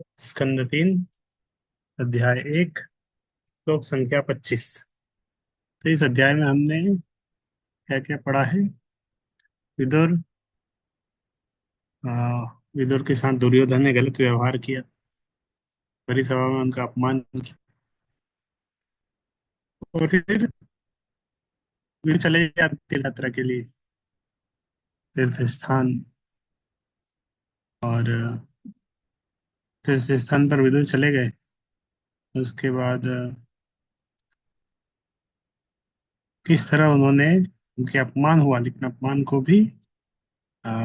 स्कंद 3, अध्याय 1, श्लोक संख्या 25। तो इस अध्याय में हमने क्या क्या पढ़ा है? विदुर आ, विदुर के साथ दुर्योधन ने गलत व्यवहार किया, भरी सभा में उनका अपमान किया, और फिर वे चले गए तीर्थ यात्रा के लिए, तीर्थ स्थान। और तीर्थ स्थान पर विदुर चले गए। उसके बाद किस तरह उन्होंने, उनके अपमान हुआ, लेकिन अपमान को भी आ,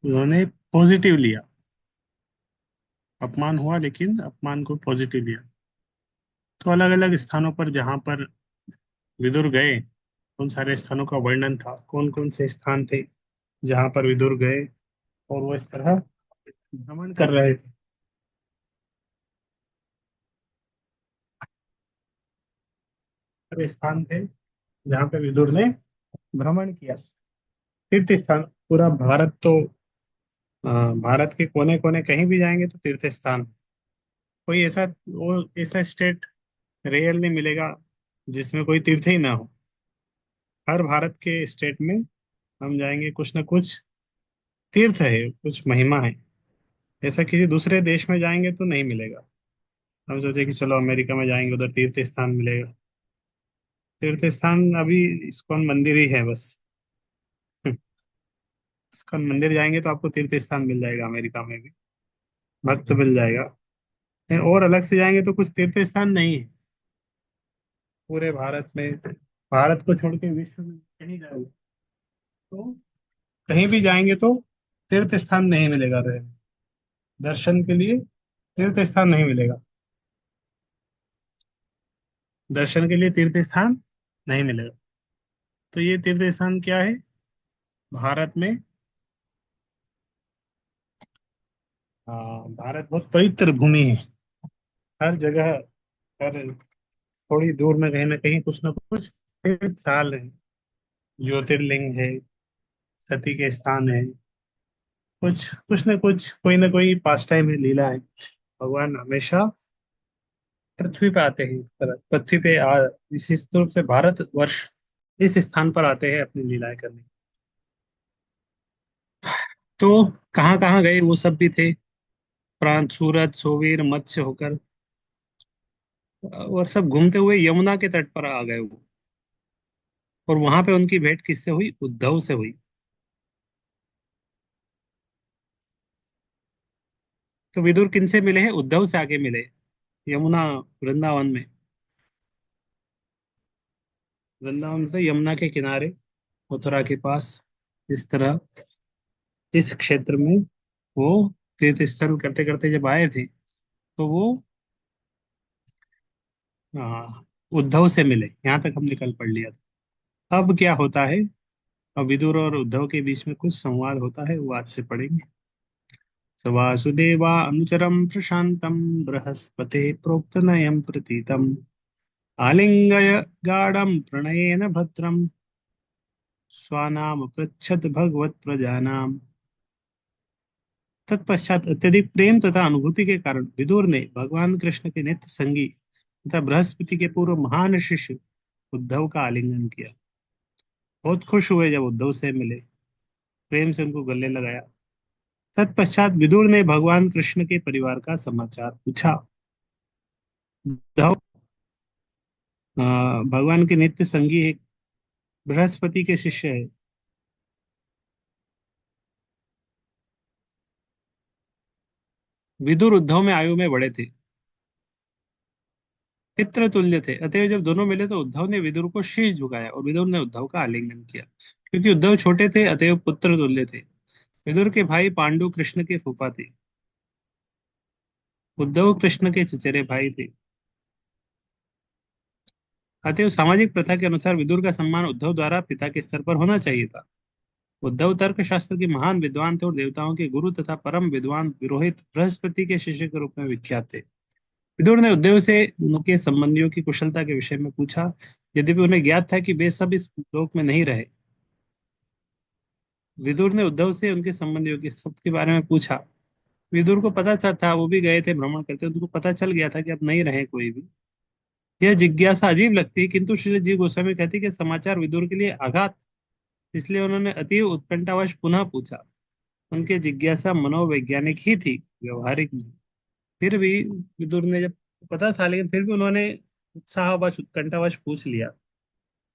उन्होंने पॉजिटिव लिया। अपमान हुआ लेकिन अपमान को पॉजिटिव लिया। तो अलग अलग स्थानों पर जहां पर विदुर गए, उन सारे स्थानों का वर्णन था, कौन कौन से स्थान थे जहां पर विदुर गए और वो इस तरह भ्रमण कर रहे थे। सारे स्थान थे जहां पर विदुर ने भ्रमण किया। तीर्थ स्थान, पूरा भारत तो भारत के कोने कोने कहीं भी जाएंगे तो तीर्थ स्थान। कोई ऐसा, वो ऐसा स्टेट रेयर नहीं मिलेगा जिसमें कोई तीर्थ ही ना हो। हर भारत के स्टेट में हम जाएंगे, कुछ ना कुछ तीर्थ है, कुछ महिमा है। ऐसा किसी दूसरे देश में जाएंगे तो नहीं मिलेगा। हम सोचे कि चलो अमेरिका में जाएंगे, उधर तीर्थ स्थान मिलेगा। तीर्थ स्थान अभी इस्कॉन मंदिर ही है बस। इस्कॉन मंदिर जाएंगे तो आपको तीर्थ स्थान मिल जाएगा, अमेरिका में भी भक्त मिल जाएगा। और अलग से जाएंगे तो कुछ तीर्थ स्थान नहीं है पूरे भारत में। भारत को छोड़ के विश्व में कहीं जाओगे तो, कहीं भी जाएंगे तो तीर्थ स्थान नहीं मिलेगा। रहे दर्शन के लिए तीर्थ स्थान नहीं मिलेगा। दर्शन के लिए तीर्थ स्थान नहीं मिलेगा। तो ये तीर्थ स्थान क्या है भारत में? भारत बहुत पवित्र भूमि है। हर जगह, हर थोड़ी दूर में कहीं ना कहीं कुछ ना कुछ तीर्थ स्थान है, ज्योतिर्लिंग है, सती के स्थान है। कुछ कुछ ना कोई पास टाइम है, लीला है। भगवान हमेशा पृथ्वी पे आते हैं, इस तरह पृथ्वी पे विशेष रूप से भारत वर्ष इस स्थान पर आते हैं अपनी लीलाएं करने। तो कहाँ कहाँ गए वो सब भी थे। प्रांत, सूरत, सोवीर, मत्स्य होकर, और सब घूमते हुए यमुना के तट पर आ गए वो। और वहां पे उनकी भेंट किससे हुई? उद्धव से हुई। तो विदुर किन से मिले हैं? उद्धव से आके मिले, यमुना, वृंदावन में। वृंदावन से यमुना के किनारे, मथुरा के पास, इस तरह इस क्षेत्र में वो तीर्थ स्थल करते करते जब आए थे तो वो उद्धव से मिले। यहाँ तक हमने कल पढ़ लिया था। अब क्या होता है? अब विदुर और उद्धव के बीच में कुछ संवाद होता है, वो आज से पढ़ेंगे। स वासुदेवा अनुचरं प्रशान्तं बृहस्पते प्रोक्तनयं प्रतीतम् आलिङ्गय गाढं प्रणयेन भद्रं स्वानाम पृच्छत भगवत प्रजानाम। तत्पश्चात अत्यधिक प्रेम तथा अनुभूति के कारण विदुर ने भगवान कृष्ण के नित्य संगी तथा बृहस्पति के पूर्व महान शिष्य उद्धव का आलिंगन किया। बहुत खुश हुए जब उद्धव से मिले, प्रेम से उनको गले लगाया। तत्पश्चात विदुर ने भगवान कृष्ण के परिवार का समाचार पूछा। उद्धव भगवान के नित्य संगी एक बृहस्पति के शिष्य है। विदुर उद्धव में आयु में बड़े थे, पितृ तुल्य थे। अतः जब दोनों मिले तो उद्धव ने विदुर को शीश झुकाया और विदुर ने उद्धव का आलिंगन किया। क्योंकि उद्धव छोटे थे अतएव पुत्र तुल्य थे। विदुर के भाई पांडु कृष्ण के फूफा थे। उद्धव कृष्ण के चचेरे भाई थे। अतएव सामाजिक प्रथा के अनुसार विदुर का सम्मान उद्धव द्वारा पिता के स्तर पर होना चाहिए था। उद्धव तर्क शास्त्र के महान विद्वान थे और देवताओं के गुरु तथा परम विद्वान पुरोहित बृहस्पति के शिष्य के रूप में विख्यात थे। विदुर ने उद्धव से उनके संबंधियों की कुशलता के विषय में पूछा, यद्यपि उन्हें ज्ञात था कि वे सब इस लोक में नहीं रहे। विदुर ने उद्धव से उनके संबंधियों के सब के बारे में पूछा। विदुर को पता था, वो भी गए थे भ्रमण करते, उनको पता चल गया था कि अब नहीं रहे कोई भी। यह जिज्ञासा अजीब लगती है, किंतु श्री जीव गोस्वामी कहते हैं कि समाचार विदुर के लिए आघात, इसलिए उन्होंने अतीव उत्कंठावश पुनः पूछा। उनकी जिज्ञासा मनोवैज्ञानिक ही थी, व्यवहारिक नहीं। फिर भी विदुर ने जब पता था, लेकिन फिर भी उन्होंने उत्साहवश उत्कंठावश पूछ लिया।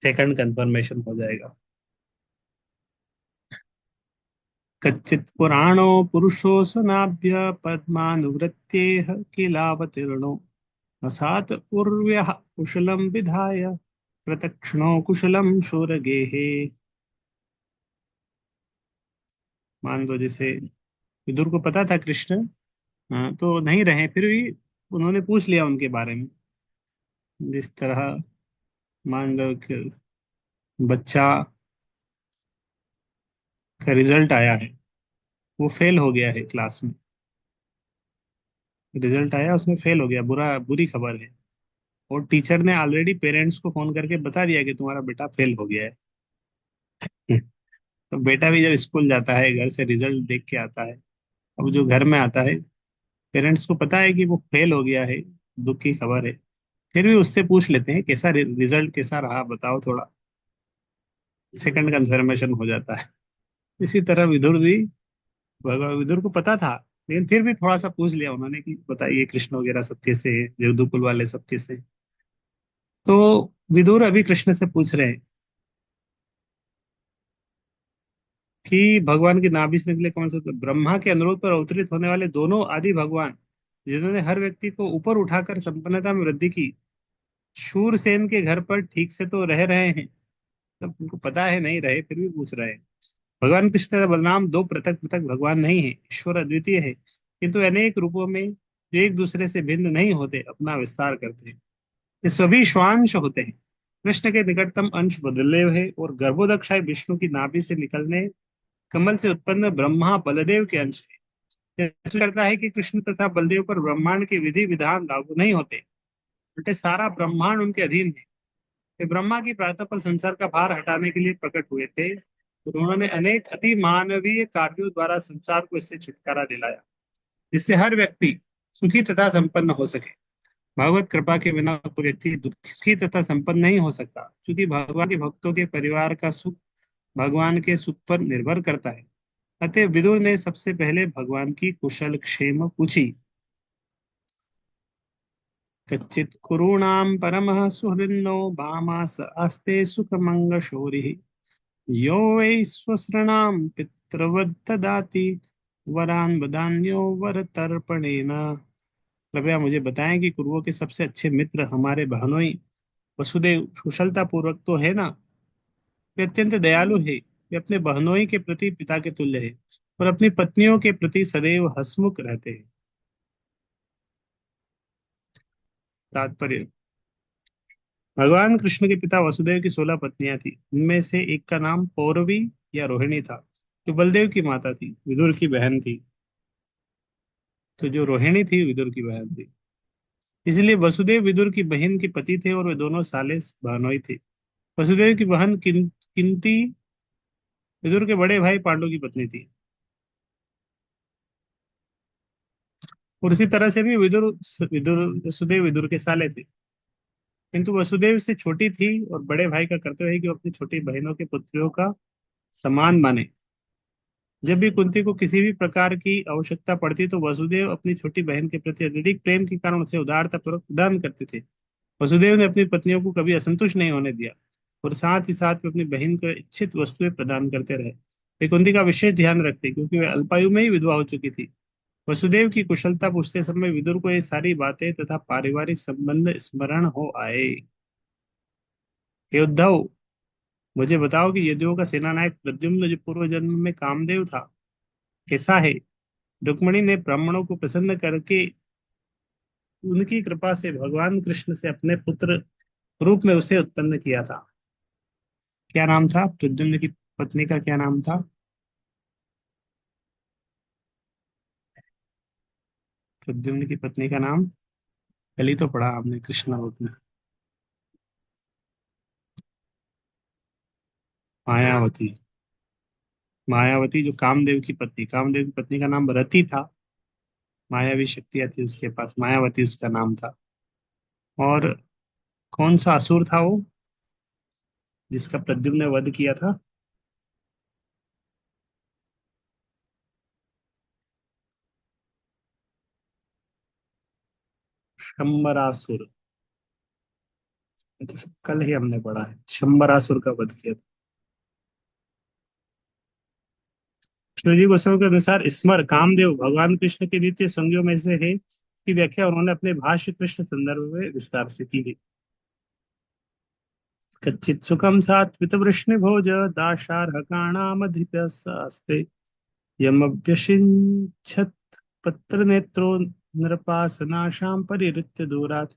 सेकंड कंफर्मेशन हो जाएगा। कच्चित् पुराणो पुरुषो स्वनाभ्य पद्मानुवृत्तेह किलावतीर्णो असात उर्व्यः कुशलं विधाय प्रतक्ष्णो कुशलं शूरगेः। मान लो जैसे विदुर को पता था कृष्ण तो नहीं रहे, फिर भी उन्होंने पूछ लिया उनके बारे में। जिस तरह मान लो कि बच्चा का रिजल्ट आया है, वो फेल हो गया है क्लास में। रिजल्ट आया, उसमें फेल हो गया, बुरी खबर है। और टीचर ने ऑलरेडी पेरेंट्स को फोन करके बता दिया कि तुम्हारा बेटा फेल हो गया है। तो बेटा भी जब स्कूल जाता है, घर से रिजल्ट देख के आता है, अब जो घर में आता है, पेरेंट्स को पता है कि वो फेल हो गया है, दुख की खबर है, फिर भी उससे पूछ लेते हैं कैसा रिजल्ट कैसा रहा बताओ थोड़ा। सेकंड कंफर्मेशन हो जाता है। इसी तरह विदुर भी, भगवान विदुर को पता था, लेकिन फिर भी थोड़ा सा पूछ लिया उन्होंने कि बताइए कृष्ण वगैरह सब कैसे हैं, जगदुकुल वाले सब कैसे हैं। तो विदुर अभी कृष्ण से पूछ रहे हैं कि भगवान की नाभि से निकले कमल से ब्रह्मा के अनुरोध पर अवतरित होने वाले दोनों आदि भगवान, जिन्होंने हर व्यक्ति को ऊपर उठाकर संपन्नता में वृद्धि की, शूरसेन के घर पर ठीक से तो रह रहे हैं। तब उनको पता है नहीं रहे, फिर भी पूछ रहे हैं। भगवान कृष्ण तथा बलराम दो पृथक पृथक भगवान नहीं है, ईश्वर अद्वितीय है, किंतु अनेक रूपों में जो एक दूसरे से भिन्न नहीं होते अपना विस्तार करते हैं। ये सभी स्वांश होते हैं। कृष्ण के निकटतम अंश बलदेव है, और गर्भोदक्षाय विष्णु की नाभि से निकलने कमल से उत्पन्न ब्रह्मा बलदेव के अंश है। यह सूचित करता है कि कृष्ण तथा बलदेव पर ब्रह्मांड के विधि विधान लागू नहीं होते, उल्टे सारा ब्रह्मांड उनके अधीन है। वे ब्रह्मा की प्रार्थना पर संसार का भार हटाने के लिए प्रकट हुए थे, और उन्होंने अनेक अति मानवीय कार्यों द्वारा संसार को इससे छुटकारा दिलाया, जिससे हर व्यक्ति सुखी तथा संपन्न हो सके। भगवत कृपा के बिना कोई व्यक्ति दुखी तथा संपन्न नहीं हो सकता, क्योंकि भगवान के भक्तों के परिवार का सुख भगवान के सुख पर निर्भर करता है। अतः विदुर ने सबसे पहले भगवान की कुशल क्षेम पूछी। कच्चित् कुरूणां परमः सुहृन्नो भामास आस्ते सुखमङ्गशोरिः यो वै स्वसृणां पितृवत् ददाति वरान् वदान्यो वरतर्पणेन। कृपया मुझे बताएं कि कुरुओं के सबसे अच्छे मित्र हमारे बहनोई वसुदेव कुशलता पूर्वक तो है ना। वे अत्यंत दयालु है, वे अपने बहनोई के प्रति पिता के तुल्य है, और अपनी पत्नियों के प्रति सदैव हंसमुख रहते हैं। तात्पर्य, भगवान कृष्ण के पिता वसुदेव की 16 पत्नियां थी। उनमें से एक का नाम पौरवी या रोहिणी था, जो बलदेव की माता थी, विदुर की बहन थी। तो जो रोहिणी थी विदुर की बहन थी, इसलिए वसुदेव विदुर की बहन के पति थे, और वे दोनों साले बहनोई थे। वसुदेव की बहन किंती विदुर के बड़े भाई पांडु की पत्नी थी। और इसी तरह से भी विदुर विदुर वसुदेव विदुर के साले थे, किंतु वसुदेव से छोटी थी, और बड़े भाई का कर्तव्य है कि वो अपनी छोटी बहनों के पुत्रियों का सम्मान माने। जब भी कुंती को किसी भी प्रकार की आवश्यकता पड़ती, तो वसुदेव अपनी छोटी बहन के प्रति अत्यधिक प्रेम के कारण उसे उदारता पूर्वक प्रदान करते थे। वसुदेव ने अपनी पत्नियों को कभी असंतुष्ट नहीं होने दिया, और साथ ही साथ वे अपनी बहन को इच्छित वस्तुएं प्रदान करते रहे। वे कुंती का विशेष ध्यान रखते, क्योंकि वे अल्पायु में ही विधवा हो चुकी थी। वसुदेव की कुशलता पूछते समय विदुर को ये सारी बातें तथा पारिवारिक संबंध स्मरण हो आए। हे उद्धव, मुझे बताओ कि यदुओं का सेनानायक प्रद्युम्न जो पूर्व जन्म में कामदेव था, कैसा है। रुक्मिणी ने ब्राह्मणों को प्रसन्न करके उनकी कृपा से भगवान कृष्ण से अपने पुत्र रूप में उसे उत्पन्न किया था। क्या नाम था प्रद्युम्न की पत्नी का, क्या नाम था। प्रद्युम्न की पत्नी का नाम कल ही तो पढ़ा हमने, कृष्ण रूप में। मायावती। मायावती जो कामदेव की पत्नी, कामदेव की पत्नी का नाम रति था, मायावी शक्तियां थी उसके पास, मायावती उसका नाम था। और कौन सा असुर था वो जिसका प्रद्युम्न ने वध किया था? शंबरासुर। ये तो सब कल ही हमने पढ़ा है, शंबरासुर का वध किया था। कृष्ण जी गोस्वामी के अनुसार स्मर कामदेव भगवान कृष्ण के नित्य संगियों में से है की व्याख्या उन्होंने अपने भाष्य कृष्ण संदर्भ में विस्तार से की है। कच्चित सुखम सात्वित वृष्णि भोज दाशार्हकाणामधिपस्ते यमभ्यषिञ्छत् पत्र नेत्रो नृपासनाशाम परिहृत्य दूरात्।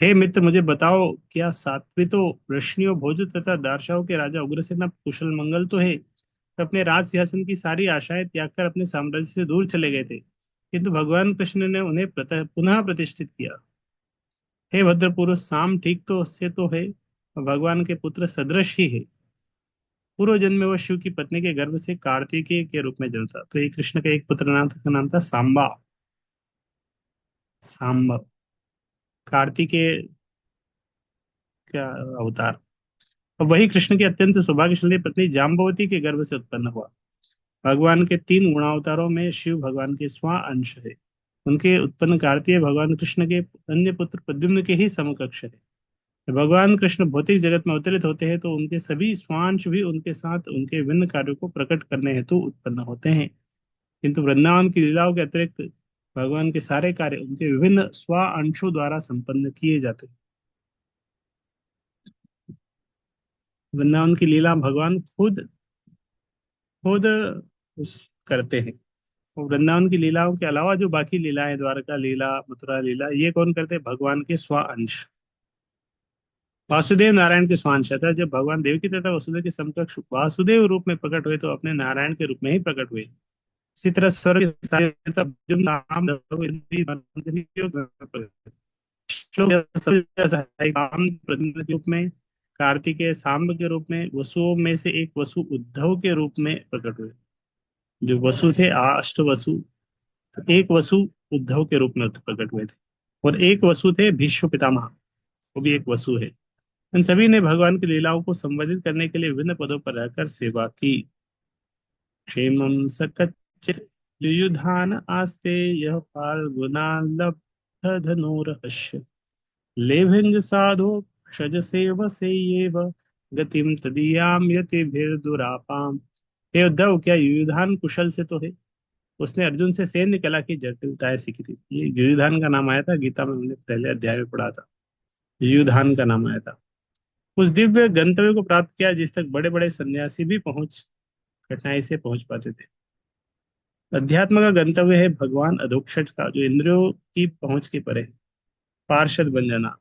हे मित्र, मुझे बताओ, क्या सात्वितो वृष्णियों भोजो तथा दार्शाओं के राजा उग्रसेन कुशल मंगल तो है? वे अपने राज सिंहासन की सारी आशाएं त्याग कर अपने साम्राज्य से दूर चले गए थे, किंतु भगवान कृष्ण ने उन्हें पुनः प्रतिष्ठित किया। हे भद्र पुरुष, साम ठीक तो उससे तो है, और भगवान के पुत्र सदृश ही है। पूर्व जन्म में वह शिव की पत्नी के गर्भ से कार्तिकेय के रूप में जन्मा था। तो ये कृष्ण का एक पुत्र नाम था, का नाम था सांबा। सांब, कार्तिकेय का अवतार। और वही कृष्ण की अत्यंत सौभाग्यशाली पत्नी जाम्बवती के गर्भ से उत्पन्न हुआ। भगवान के तीन गुणावतारों में शिव भगवान के स्वा अंश है। उनके उत्पन्न कार्तिकेय भगवान कृष्ण के अन्य पुत्र प्रद्युम्न के ही समकक्ष है। जब भगवान कृष्ण भौतिक जगत में अवतरित होते हैं तो उनके सभी स्वांश भी उनके साथ उनके विभिन्न कार्यों को प्रकट करने हेतु उत्पन्न होते हैं। किंतु वृंदावन की लीलाओं के अतिरिक्त भगवान के सारे कार्य उनके विभिन्न स्व अंशों द्वारा संपन्न किए जाते हैं। वृंदावन की लीला भगवान खुद खुद करते हैं। और वृंदावन की लीलाओं के अलावा जो बाकी लीलाएं, द्वारका लीला, मथुरा लीला, ये कौन करते हैं? भगवान के स्व अंश। वासुदेव नारायण के स्वांश था। जब भगवान देवकी तथा वसुदेव के समकक्ष वासुदेव रूप में प्रकट हुए तो अपने नारायण के रूप में ही प्रकट हुए। इसी तरह स्वर्ग के सारे जो नाम इंद्रिय, काम प्रतिनिधि के रूप में, कार्तिकेय सांब के रूप में, वसुओं में से एक वसु उद्धव के रूप में प्रकट हुए। जो वसु थे, अष्ट वसु, तो एक वसु उद्धव के रूप में प्रकट हुए थे। और एक वसु थे भीष्म पितामह, वो भी एक वसु है। इन सभी ने भगवान की लीलाओं को संवर्धित करने के लिए विभिन्न पदों पर रहकर सेवा की। क्षेमं सकच्चित् युयुधान आस्ते यः फाल्गुनालब्धधनुर्हस्य लेभिञ्ज साधो क्षज सेवसेयेव गतिम तदीयां यतिभिर्दुरापाम। हे उद्धव, क्या युयुधान कुशल से तो है? उसने अर्जुन से सैन्य कला की जटिलताएं सीखी थी। ये युयुधान का नाम आया था, गीता में हमने पहले अध्याय में पढ़ा था। युयुधान का नाम आया था। उस दिव्य गंतव्य को प्राप्त किया जिस तक बड़े बड़े सन्यासी भी पहुंच कठिनाई से पहुंच पाते थे। अध्यात्म का गंतव्य है भगवान अधोक्षज का, जो इंद्रियों की पहुंच के परे है। पार्षद बन जाना।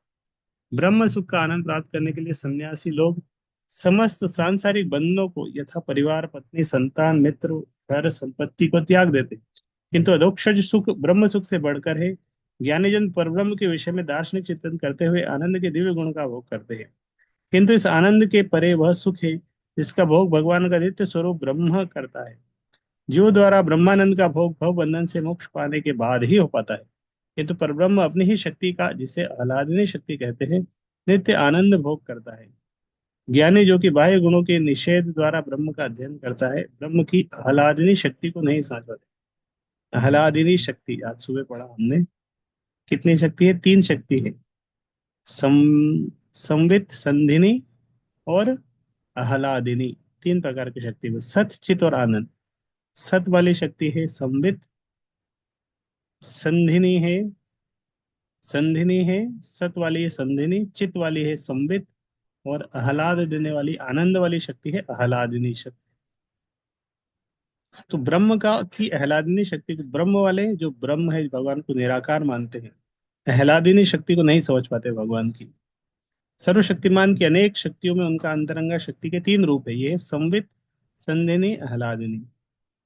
ब्रह्म सुख का आनंद प्राप्त करने के लिए सन्यासी लोग समस्त सांसारिक बंधनों को यथा परिवार, पत्नी, संतान, मित्र, घर, संपत्ति को त्याग देते, किंतु अधोक्षज सुख ब्रह्म सुख से बढ़कर है। ज्ञानीजन परब्रह्म के विषय में दार्शनिक चिंतन करते हुए आनंद के दिव्य गुण का भोग करते हैं, किंतु इस आनंद के परे वह सुख है जिसका भोग भगवान का नित्य स्वरूप ब्रह्म करता है। जीव द्वारा ब्रह्मानंद का भोग भव बंधन से मोक्ष पाने के बाद ही हो पाता है, किंतु परब्रह्म अपनी ही शक्ति का, जिसे आह्लादनी शक्ति कहते हैं, नित्य आनंद भोग करता है। ज्ञानी जो कि बाह्य गुणों के निषेध द्वारा ब्रह्म का अध्ययन करता है, ब्रह्म की आह्लादनी शक्ति को नहीं समझ पाते। आह्लादिनी शक्ति आज सुबह पढ़ा हमने। कितनी शक्ति है? तीन शक्ति है। सम संवित, संधिनी और आह्लादिनी। तीन प्रकार की शक्ति है, सत, चित और आनंद। सत वाली शक्ति है संवित, संधिनी है, संधिनी है, सत वाली है संधिनी, चित वाली है संवित, और आह्लाद देने वाली, आनंद वाली शक्ति है आह्लादिनी शक्ति। तो ब्रह्म का की आह्लादिनी शक्ति को, ब्रह्म वाले जो ब्रह्म है भगवान को निराकार मानते हैं, आह्लादिनी शक्ति को नहीं समझ पाते भगवान की। सर्वशक्तिमान की अनेक शक्तियों में उनका अंतरंगा शक्ति के तीन रूप है, ये है संवित, संधिनी, आह्लादिनी।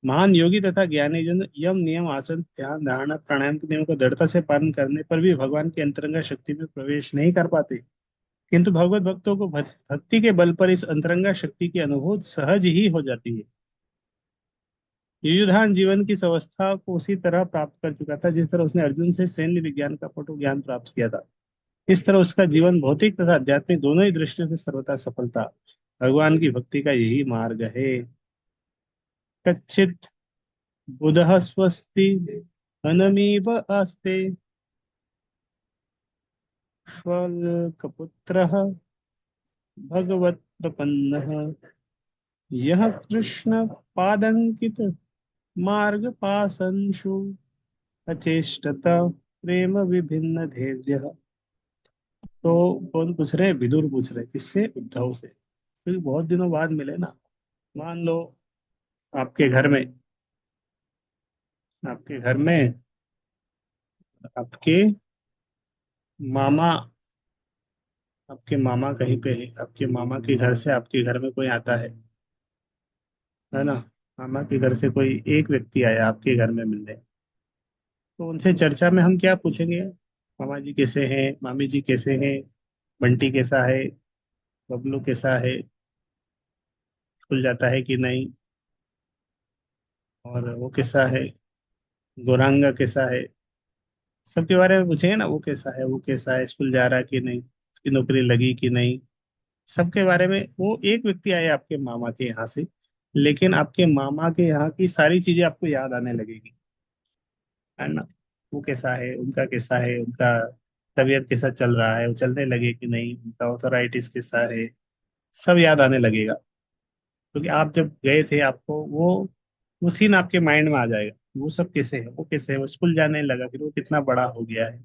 महान योगी तथा ज्ञानी जन यम, नियम, आसन, ध्यान, धारणा, प्राणायाम के नियमों को दृढ़ता से पालन करने पर भी भगवान की अंतरंगा शक्ति में प्रवेश नहीं कर पाते, किंतु भगवत भक्तों को भक्ति के बल पर इस अंतरंगा शक्ति की अनुभूति सहज ही हो जाती है। युयुधान जीवन की इस अवस्था को उसी तरह प्राप्त कर चुका था जिस तरह उसने अर्जुन से सैन्य विज्ञान का पटु ज्ञान प्राप्त किया था। इस तरह उसका जीवन भौतिक तथा आध्यात्मिक दोनों ही दृष्टियों से सर्वथा सफल था। भगवान की भक्ति का यही मार्ग है। कच्चित बुधः स्वस्ति अनमीव आस्ते स्वल्कपुत्रः भगवत प्रपन्नः यह कृष्ण पादंकित मार्ग पासंशु अचेष्टत प्रेम विभिन्न धैर्य। तो कौन पूछ रहे हैं? विदुर पूछ रहे हैं। किससे? उद्धव से, क्योंकि बहुत दिनों बाद मिले ना। मान लो आपके घर में, आपके घर में आपके मामा, आपके मामा कहीं पे है, आपके मामा के घर से आपके घर में कोई आता है ना। मामा के घर से कोई एक व्यक्ति आया आपके घर में मिलने। तो उनसे चर्चा में हम क्या पूछेंगे? मामा जी कैसे हैं, मामी जी कैसे हैं, बंटी कैसा है, बबलू कैसा है, स्कूल जाता है कि नहीं, और वो कैसा है, गौरांगा कैसा है। सबके बारे में पूछेंगे ना, वो कैसा है, वो कैसा है, स्कूल जा रहा है कि नहीं, उसकी नौकरी लगी कि नहीं। सबके बारे में। वो एक व्यक्ति आया आपके मामा के यहाँ से, लेकिन आपके मामा के यहाँ की सारी चीजें आपको याद आने लगेगी, है ना। वो कैसा है, उनका कैसा है, उनका तबीयत कैसा चल रहा है, वो चलने लगे कि नहीं, उनका ऑर्थराइटिस कैसा है, सब याद आने लगेगा। क्योंकि आप जब गए थे, आपको वो सीन आपके माइंड में आ जाएगा। वो सब कैसे है, वो कैसे है, वो स्कूल जाने लगा, फिर वो कितना बड़ा हो गया है,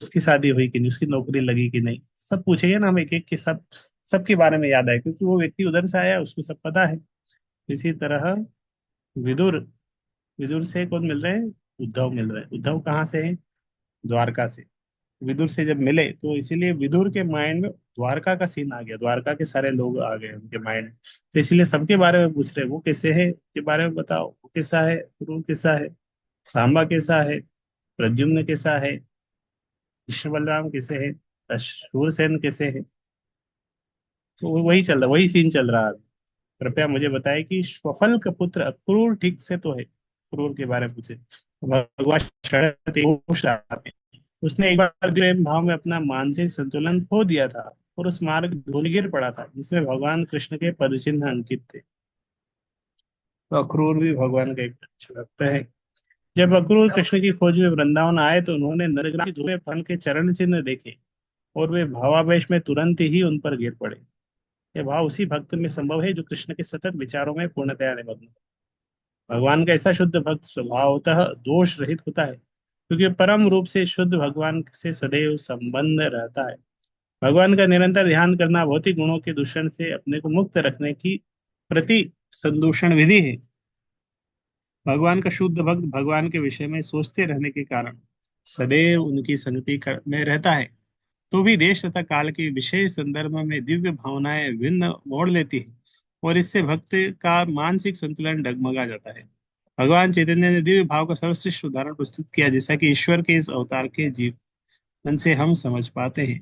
उसकी शादी हुई कि नहीं, उसकी नौकरी लगी कि नहीं, सब पूछेंगे ना हम एक एक के। सब सबके बारे में याद आए, क्योंकि वो व्यक्ति उधर से आया, उसको सब पता है। इसी तरह विदुर, विदुर से कौन मिल रहे हैं? उद्धव मिल रहे हैं। उद्धव कहाँ से है? द्वारका से। विदुर से जब मिले तो इसीलिए विदुर के माइंड में द्वारका का सीन आ गया, द्वारका के सारे लोग आ गए उनके माइंड में। तो इसलिए सबके बारे में पूछ रहे हैं, वो कैसे है के बारे में बताओ, वो कैसा है, ध्रुव कैसा है, सांबा कैसा है, प्रद्युम्न कैसा है, कृष्ण बलराम कैसे है, शूरसेन कैसे है। तो वही चल रहा, वही सीन चल रहा है। कृपया मुझे बताएं कि श्वफल का पुत्र अक्रूर ठीक से तो है? अक्रूर के बारे में पूछे तो भगवान शरत पूछ रहा है। उसने एक बार प्रेम भाव में अपना मानसिक संतुलन खो दिया था और उस मार्ग धूल गिर पड़ा था जिसमें भगवान कृष्ण के पद चिन्ह अंकित थे। तो अक्रूर भी भगवान का एक अच्छा भक्त है। जब अक्रूर कृष्ण की खोज में वृंदावन आए तो उन्होंने नरग्राम की धूप में फल के चरण चिन्ह देखे और वे भावावेश में तुरंत ही उन पर गिर पड़े। यह भाव उसी भक्त में संभव है जो कृष्ण के सतत विचारों में पूर्णतया निमग्न है। भगवान का ऐसा शुद्ध भक्त स्वभावतः दोष रहित होता है क्योंकि परम रूप से शुद्ध भगवान से सदैव संबंध रहता है। भगवान का निरंतर ध्यान करना भौतिक गुणों के दूषण से अपने को मुक्त रखने की प्रति संदूषण विधि है। भगवान का शुद्ध भक्त भगवान के विषय में सोचते रहने के कारण सदैव उनकी में रहता है। तो भी देश तथा काल के विशेष संदर्भ में दिव्य भावनाएं भिन्न मोड़ लेती है और इससे भक्त का मानसिक संतुलन डगमगा जाता है। भगवान चैतन्य ने दिव्य भाव का सर्वश्रेष्ठ उदाहरण प्रस्तुत किया जैसा कि ईश्वर के इस अवतार के जीवन से हम समझ पाते हैं।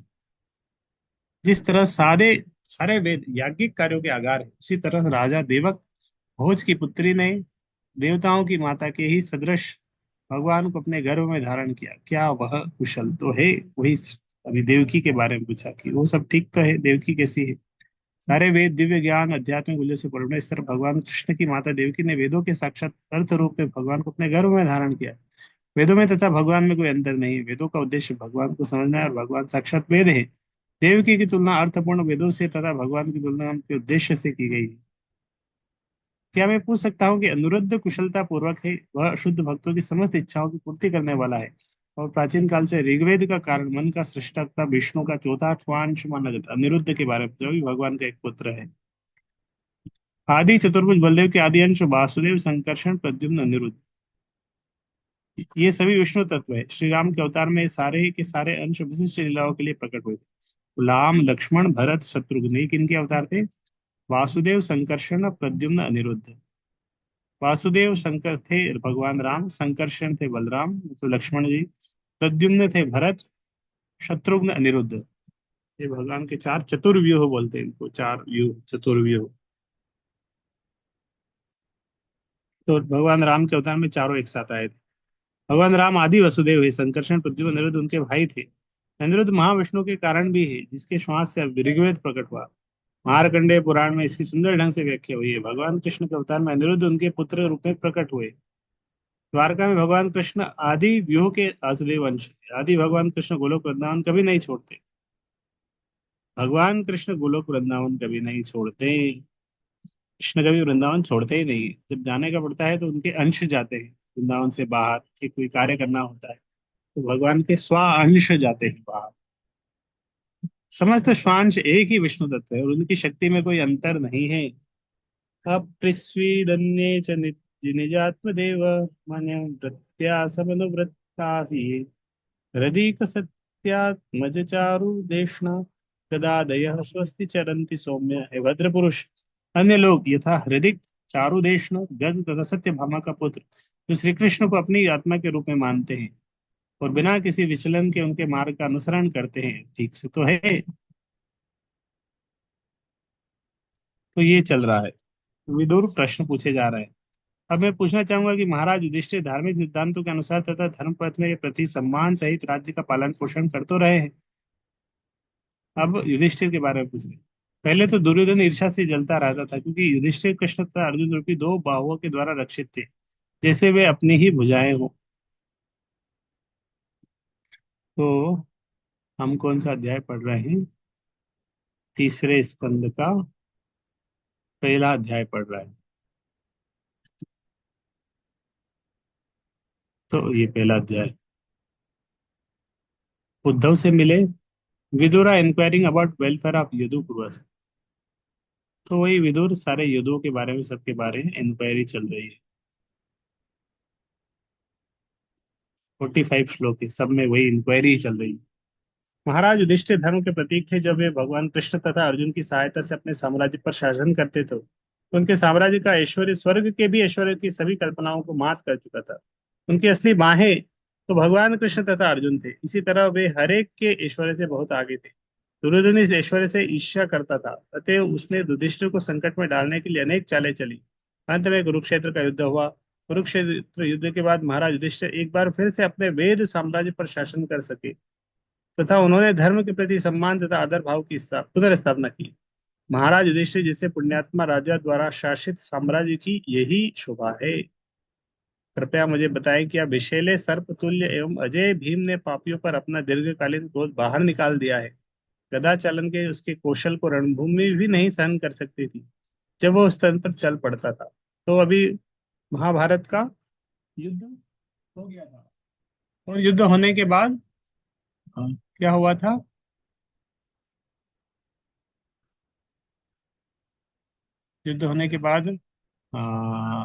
जिस तरह सारे सारे वेद याज्ञिक कार्यों के आधार है, उसी तरह राजा देवक भोज की पुत्री ने देवताओं की माता के ही सदृश भगवान को अपने गर्भ में धारण किया। क्या वह कुशल तो है? वही अभी देवकी के बारे में पूछा कि वो सब ठीक तो है, देवकी कैसी है। सारे वेद दिव्य ज्ञान आध्यात्मिक मूल्य से पूर्ण है। इस तरह भगवान कृष्ण की माता देवकी ने वेदों के साक्षात अर्थ रूप में भगवान को अपने गर्भ में धारण किया। वेदों में तथा भगवान में कोई अंतर नहीं। वेदों का उद्देश्य भगवान को समझना है और भगवान साक्षात वेद है। देवकी की तुलना अर्थपूर्ण वेदों से तथा भगवान की तुलना उनके उद्देश्य से की गई है। क्या मैं पूछ सकता हूँ कि अनिरुद्ध कुशलता पूर्वक है? वह शुद्ध भक्तों की समस्त इच्छाओं की पूर्ति करने वाला है और प्राचीन काल से ऋग्वेद का कारण मन का सृष्टा तथा विष्णु का चौथा अंश माना जाता है। अनिरुद्ध के बारे में, जो भी भगवान का एक पुत्र है। आदि चतुर्भुज बलदेव के आदि अंश वासुदेव, संकर्षण, प्रद्युम्न, अनिरुद्ध, ये सभी विष्णु तत्व है। श्री राम के अवतार में सारे के सारे अंश विशिष्ट लीलाओं के लिए प्रकट हुए। राम, लक्ष्मण, भरत, शत्रुघ्न, ये किनके अवतार थे? वासुदेव, संकर्षण, प्रद्युम्न, अनिरुद्ध। वासुदेव शंकर थे भगवान राम, संकर्षण थे बलराम तो लक्ष्मण जी, प्रद्युम्न थे भरत, शत्रुघ्न, अनिरुद्ध। ये भगवान के चार चतुर्व्यूह बोलते हैं इनको, चार व्यूह, चतुर्व्यूह। तो भगवान राम के अवतार में चारों एक साथ आए थे। भगवान राम आदि वसुदेव है, संकर्षण पृथ्वी और अनिरुद्ध उनके भाई थे। अनिरुद्ध महाविष्णु के कारण भी है, जिसके श्वास से ऋग्वेद प्रकट हुआ। मार्कंडेय पुराण में इसकी सुंदर ढंग से व्याख्या हुई है। भगवान कृष्ण के अवतार में अनिरुद्ध उनके पुत्र रूप में प्रकट हुए। द्वारका में भगवान कृष्ण आदि व्यूह के वासुदेव अंश हैं। आदि भगवान कृष्ण गोलोक वृंदावन कभी नहीं छोड़ते। भगवान कृष्ण गोलोक वृंदावन कभी नहीं छोड़ते। कृष्ण कभी वृंदावन छोड़ते ही नहीं। जब जाने का पड़ता है तो उनके अंश जाते हैं वृंदावन से बाहर, कि कोई कार्य करना होता है तो भगवान के स्व अंश जाते हैं बाहर। समस्त स्वांश एक ही विष्णु तत्व है और उनकी शक्ति में कोई अंतर नहीं है। अप्रिस्वीदन्ये च निजात्मदेव मन्यं वृत्त्या समनुवृत्तासि हृदीक सत्यात्मज चारु देष्णा गदादयः स्वस्ति चरन्ति सौम्य। हे भद्र पुरुष, अन्य लोग यथा हृदिक, चारुदेष्ण, गद तथा सत्यभामा का पुत्र जो श्री कृष्ण को अपनी आत्मा के रूप में मानते हैं और बिना किसी विचलन के उनके मार्ग का अनुसरण करते हैं, ठीक से तो है। तो ये चल रहा है। विदुर प्रश्न पूछे जा रहे हैं। अब मैं पूछना चाहूंगा कि महाराज युधिष्ठिर धार्मिक सिद्धांतों के अनुसार तथा धर्म पथ में के प्रति सम्मान सहित राज्य का पालन पोषण कर तो रहे हैं। अब युधिष्ठिर के बारे में पूछ रहे हैं। पहले तो दुर्योधन ईर्ष्या से जलता रहता था, क्योंकि युधिष्ठिर कृष्ण तथा अर्जुन रूपी दो बाहुओं के द्वारा रक्षित थे, जैसे वे अपनी ही भुजाएं हो। तो हम कौन सा अध्याय पढ़ रहे हैं? तीसरे स्कंद का पहला अध्याय पढ़ रहे हैं। तो ये पहला अध्याय। उद्धव से मिले Vidura inquiring about welfare of यदुकुरस। तो वही विदुर सारे युद्धों के बारे में, सबके बारे में इंक्वायरी चल रही है। 45 श्लोक है, सब में वही इंक्वायरी ही चल रही है। महाराज युधिष्ठिर धर्म के प्रतीक थे। जब वे भगवान कृष्ण तथा अर्जुन की सहायता से अपने साम्राज्य पर शासन करते थे तो उनके साम्राज्य का ऐश्वर्य स्वर्ग के भी ऐश्वर्य की सभी कल्पनाओं को मात कर चुका था। उनकी असली बाहें तो भगवान कृष्ण तथा अर्जुन थे। इसी तरह वे हरेक के ऐश्वर्य से बहुत आगे थे। दुर्योधन इस ऐश्वर्य से ईर्ष्या करता था, अतः उसने युधिष्ठिर को संकट में डालने के लिए अनेक चालें चली। अंत में कुरुक्षेत्र का युद्ध हुआ। कुरुक्षेत्र युद्ध के बाद महाराज युधिष्ठिर एक बार फिर से अपने वेद साम्राज्य पर शासन कर सके तथा उन्होंने धर्म के प्रति सम्मान तथा आदर भाव की पुनर्स्थापना की। महाराज युधिष्ठिर जैसे पुण्यात्मा राजा द्वारा शासित साम्राज्य की यही शोभा है। कृपया मुझे बताएं, क्या विषैले सर्प तुल्य एवं अजय भीम ने पापियों पर अपना दीर्घकालीन क्रोध बाहर निकाल दिया है? गदा चालन के उसके कौशल को रणभूमि भी नहीं सहन कर सकती थी जब वो उस तन पर चल पड़ता था। तो अभी महाभारत का युद्ध हो गया था, और युद्ध होने के बाद क्या हुआ था? युद्ध होने के बाद आ,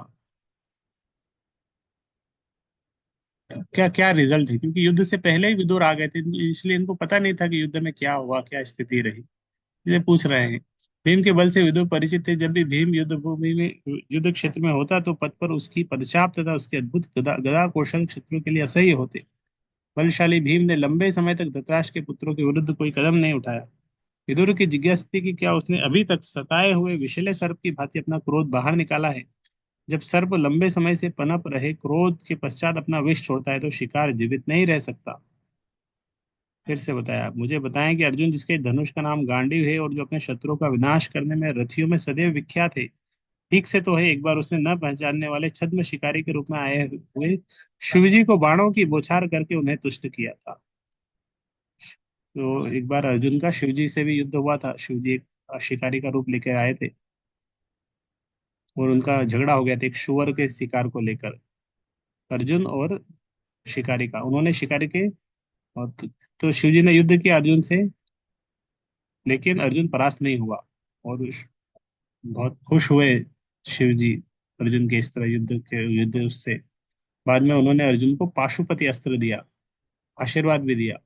क्या क्या रिजल्ट है, क्योंकि युद्ध से पहले ही विदुर आ गए थे, इसलिए इनको पता नहीं था कि युद्ध में क्या हुआ, क्या स्थिति रही। इसलिए पूछ रहे हैं। भीम के बल से विदुर परिचित थे। जब भी भीम युद्ध भूमि में, युद्ध क्षेत्र में होता तो पथ पर उसकी पदचाप तथा उसके अद्भुत गदा गदा कौशल शत्रु के लिए असह्य होते। बलशाली भीम ने लंबे समय तक धृतराष्ट्र के पुत्रों के विरुद्ध कोई कदम नहीं उठाया। विदुर की जिज्ञासा थी कि क्या उसने अभी तक सताए हुए विषैले सर्प की भांति अपना क्रोध बाहर निकाला है। जब सर्प लंबे समय से पनप रहे क्रोध के पश्चात अपना विष छोड़ता है तो शिकार जीवित नहीं रह सकता। फिर से बताया, मुझे बताएं कि अर्जुन, जिसके धनुष का नाम गांडीव है और जो अपने शत्रुओं का विनाश करने में रथियों में सदैव विख्यात है, ठीक से तो है? एक बार उसने न पहचानने वाले छद्म शिकारी के रूप में आए हुए शिवजी को बाणों की बौछार करके उन्हें तुष्ट किया था। तो एक बार अर्जुन का शिवजी से भी युद्ध हुआ था। शिवजी एक शिकारी का रूप लेकर आए थे और उनका झगड़ा हो गया था एक शुअर के शिकार को लेकर। अर्जुन और शिकारी का, उन्होंने शिकारी के, और तो शिवजी ने युद्ध किया अर्जुन से, लेकिन अर्जुन परास्त नहीं हुआ। और बहुत खुश हुए शिवजी अर्जुन के इस तरह युद्ध उससे। बाद में उन्होंने अर्जुन को पाशुपति अस्त्र दिया, आशीर्वाद भी दिया।